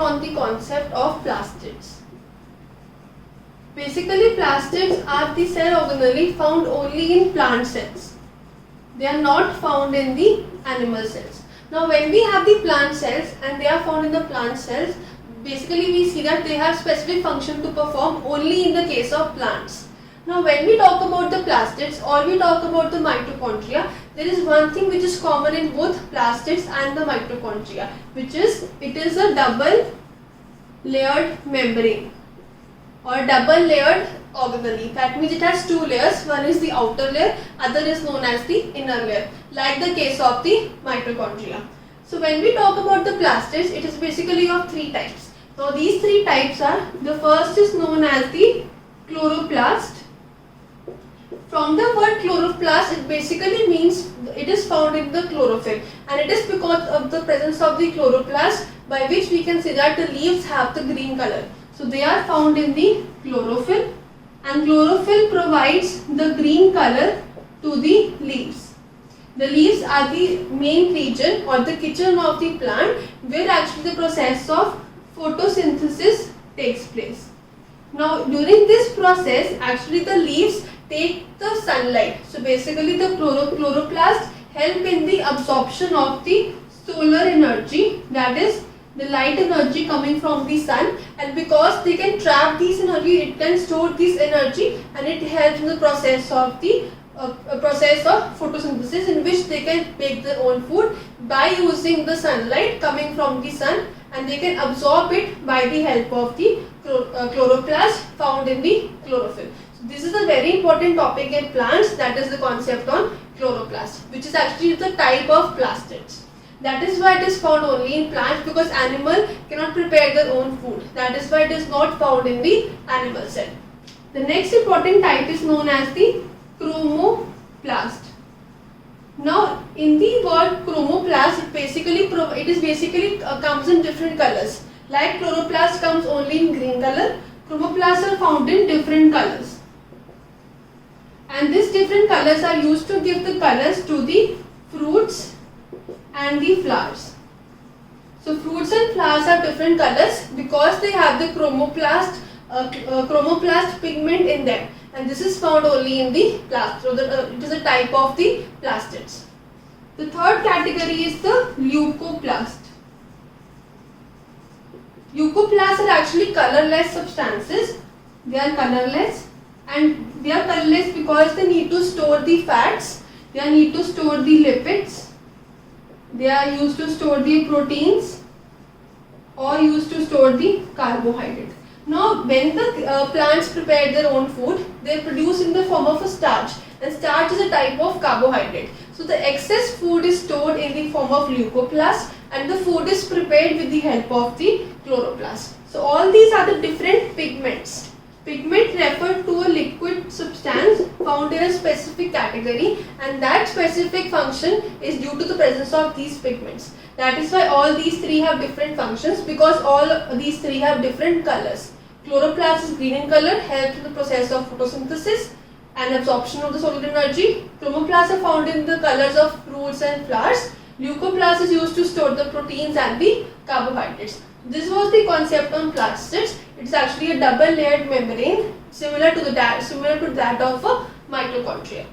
introduction on the concept of plastids. Basically, plastids are the cell organelle found only in plant cells. They are not found in the animal cells. Now, when we have the plant cells and they are found in the plant cells, basically we see that they have specific function to perform only in the case of plants. Now, when we talk about the plastids or we talk about the mitochondria, there is one thing which is common in both plastids and the mitochondria, which is it is a double layered membrane or double layered organelle. That means it has two layers. One is the outer layer, other is known as the inner layer, like the case of the mitochondria. So when we talk about the plastids, it is basically of three types. Now these three types are, the first is known as the chloroplast. From the word chloroplast, it basically means it is found in the chlorophyll, and it is because of the presence of the chloroplast by which we can see that the leaves have the green color. So they are found in the chlorophyll, and chlorophyll provides the green color to the leaves. The leaves are the main region or the kitchen of the plant where actually the process of photosynthesis takes place. Now during this process, actually the leaves take the sunlight. So basically the chloroplast help in the absorption of the solar energy, that is the light energy coming from the sun, and because they can trap this energy, it can store this energy, and it helps in the process of photosynthesis, in which they can make their own food by using the sunlight coming from the sun, and they can absorb it by the help of the chloroplast found in the chlorophyll. So this is a very important topic in plants, that is the concept on chloroplast, which is actually the type of plastids. That is why it is found only in plants, because animal cannot prepare their own food. That is why it is not found in the animal cell. The next important type is known as the chromoplast. Now, in the word chromoplast, it basically comes in different colors. Like chloroplast comes only in green color, chromoplasts are found in different colors. And these different colors are used to give the colors to the fruits and the flowers. So fruits and flowers are different colors because they have the chromoplast pigment in them, and this is found only in the plast. So it is a type of the plastids. The third category is the leucoplast. Leucoplasts are actually colorless substances. They are colorless, and they are colorless because they need to store the fats, they need to store the lipids, they are used to store the proteins, or used to store the carbohydrate. Now when the plants prepare their own food, they produce in the form of a starch, and starch is a type of carbohydrate. So the excess food is stored in the form of leucoplast, and the food is prepared with the help of the chloroplast. So all these are the different pigments. Pigment refer to a liquid substance found in a specific category, and that specific function is due to the presence of these pigments. That is why all these three have different functions, because all these three have different colors. Chloroplast is green in color, helps in the process of photosynthesis and absorption of the solar energy. Chromoplasts are found in the colors of fruits and flowers. Leucoplast is used to store the proteins and the carbohydrates. This was the concept on plastids. It is actually a double layered membrane similar to that of a mitochondria.